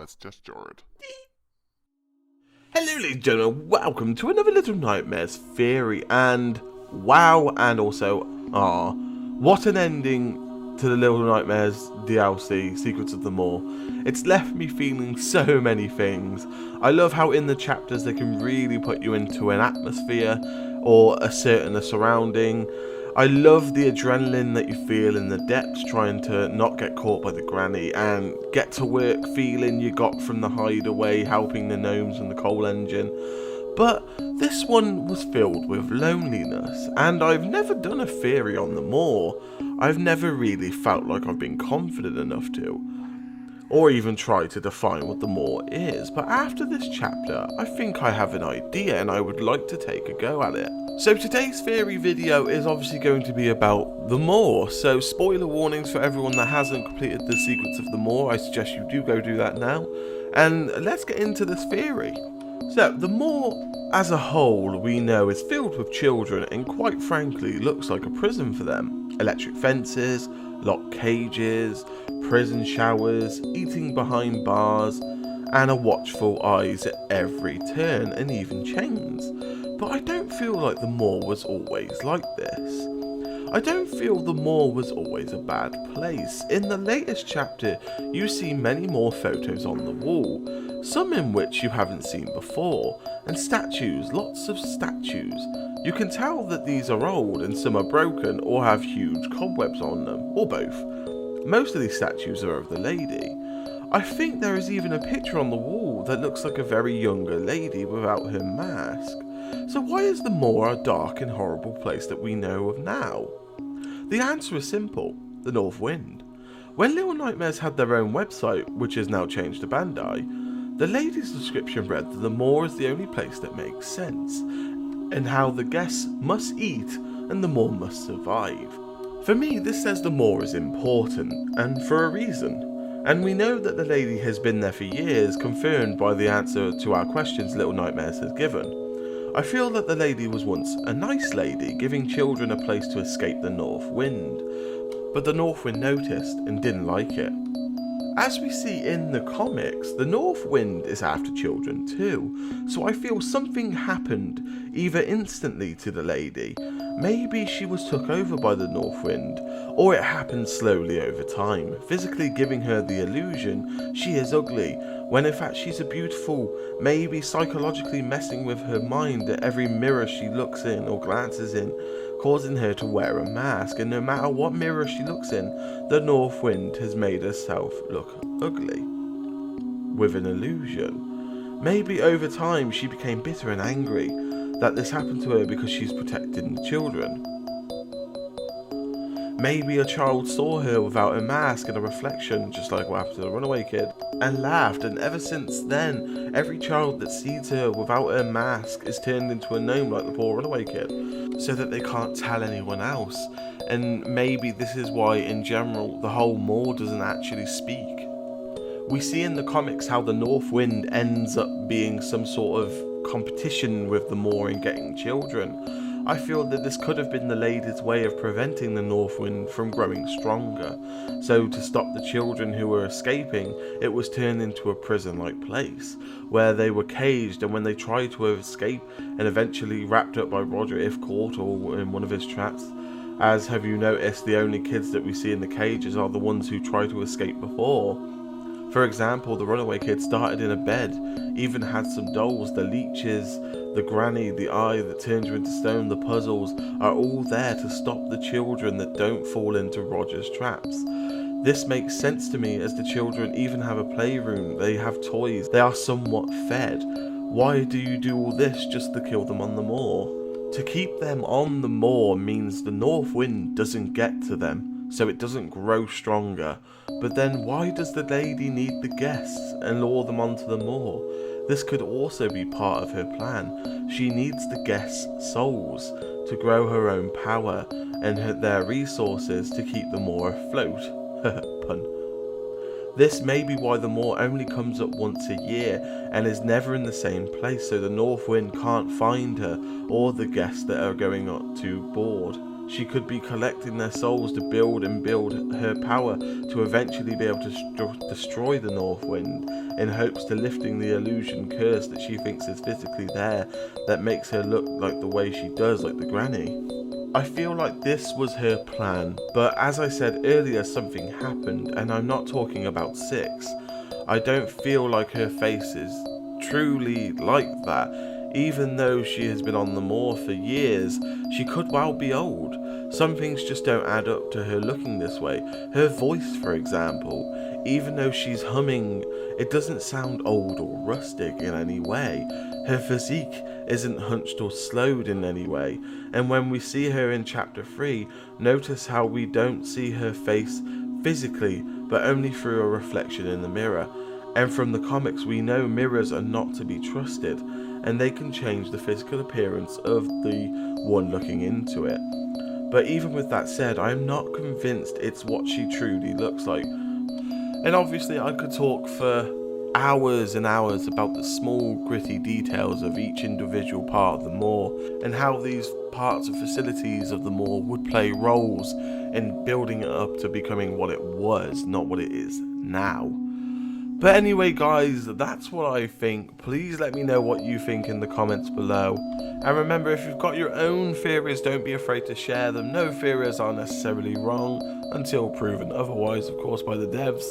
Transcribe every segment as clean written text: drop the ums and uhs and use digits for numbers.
It's just Jord. Hello ladies and gentlemen, welcome to another Little Nightmares theory, and wow, and also, what an ending to the Little Nightmares DLC, Secrets of the Moor. It's left me feeling so many things. I love how in the chapters they can really put you into an atmosphere or a certain surrounding. I love the adrenaline that you feel in the depths trying to not get caught by the granny, and get to work feeling you got from the hideaway helping the gnomes and the coal engine. But this one was filled with loneliness, and I've never done a theory on the moor. I've never really felt like I've been confident enough to, or even try to define what the moor is, but after this chapter, I think I have an idea and I would like to take a go at it. So today's theory video is obviously going to be about the moor, so spoiler warnings for everyone that hasn't completed the Secrets of the Moor. I suggest you do go do that now, and let's get into this theory. So, the moor as a whole we know is filled with children and quite frankly looks like a prison for them. Electric fences, locked cages, prison showers, eating behind bars, and a watchful eyes at every turn, and even chains. But I don't feel like the moor was always like this. I don't feel the moor was always a bad place. In the latest chapter, you see many more photos on the wall, some in which you haven't seen before, and statues, lots of statues. You can tell that these are old and some are broken or have huge cobwebs on them, or both. Most of these statues are of the lady. I think there is even a picture on the wall that looks like a very younger lady without her mask. So why is the moor a dark and horrible place that we know of now? The answer is simple: the North Wind. When Little Nightmares had their own website, which is now changed to Bandai, the lady's description read that the moor is the only place that makes sense, and how the guests must eat and the moor must survive. For me, this says the moor is important, and for a reason. And we know that the lady has been there for years, confirmed by the answer to our questions Little Nightmares has given. I feel that the lady was once a nice lady, giving children a place to escape the North Wind, but the North Wind noticed and didn't like it. As we see in the comics, the North Wind is after children too, so I feel something happened either instantly to the lady, maybe she was took over by the North Wind, or it happened slowly over time, physically giving her the illusion she is ugly, when in fact she's a beautiful, maybe psychologically messing with her mind at every mirror she looks in or glances in, causing her to wear a mask, and no matter what mirror she looks in, the North Wind has made herself look ugly, with an illusion. Maybe over time she became bitter and angry that this happened to her because she's protecting the children. Maybe a child saw her without a mask in a reflection, just like what happened to the runaway kid, and laughed, and ever since then, every child that sees her without her mask is turned into a gnome like the poor runaway kid, so that they can't tell anyone else. And maybe this is why, in general, the whole moor doesn't actually speak. We see in the comics how the North Wind ends up being some sort of competition with the moor in getting children. I feel that this could have been the lady's way of preventing the North Wind from growing stronger. So to stop the children who were escaping, it was turned into a prison-like place, where they were caged, and when they tried to escape and eventually wrapped up by Roger if caught or in one of his traps. As have you noticed, the only kids that we see in the cages are the ones who try to escape before. For example, the runaway kid started in a bed, even had some dolls, the leeches, the granny, the eye that turns you into stone, the puzzles are all there to stop the children that don't fall into Roger's traps. This makes sense to me, as the children even have a playroom, they have toys, they are somewhat fed. Why do you do all this just to kill them on the moor? To keep them on the moor means the North Wind doesn't get to them, so it doesn't grow stronger. But then why does the lady need the guests and lure them onto the moor? This could also be part of her plan. She needs the guests' souls to grow her own power and their resources to keep the moor afloat. Pun. This may be why the moor only comes up once a year and is never in the same place, so the North Wind can't find her or the guests that are going up to board. She could be collecting their souls to build her power to eventually be able to destroy the North Wind in hopes to lifting the illusion curse that she thinks is physically there that makes her look like the way she does, like the granny. I feel like this was her plan, but as I said earlier, something happened, and I'm not talking about Six. I don't feel like her face is truly like that. Even though she has been on the moor for years, she could well be old. Some things just don't add up to her looking this way. Her voice, for example, even though she's humming, it doesn't sound old or rustic in any way. Her physique isn't hunched or slowed in any way. And when we see her in chapter 3, notice how we don't see her face physically, but only through a reflection in the mirror. And from the comics, we know mirrors are not to be trusted, and they can change the physical appearance of the one looking into it. But even with that said, I am not convinced it's what she truly looks like. And obviously I could talk for hours and hours about the small gritty details of each individual part of the moor, and how these parts and facilities of the moor would play roles in building it up to becoming what it was, not what it is now. But anyway guys, that's what I think. Please let me know what you think in the comments below. And remember, if you've got your own theories, don't be afraid to share them. No theories are necessarily wrong until proven otherwise, of course, by the devs.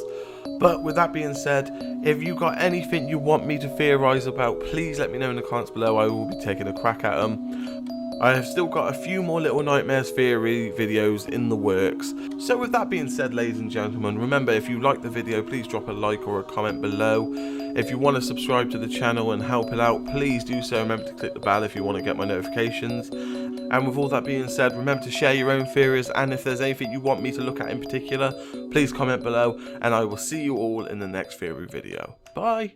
But with that being said, if you got anything you want me to theorise about, please let me know in the comments below. I will be taking a crack at them. I have still got a few more Little Nightmares theory videos in the works. So with that being said, ladies and gentlemen, remember, if you like the video, please drop a like or a comment below. If you want to subscribe to the channel and help it out, please do so. Remember to click the bell if you want to get my notifications. And with all that being said, remember to share your own theories, and if there's anything you want me to look at in particular, please comment below, and I will see you all in the next theory video. Bye!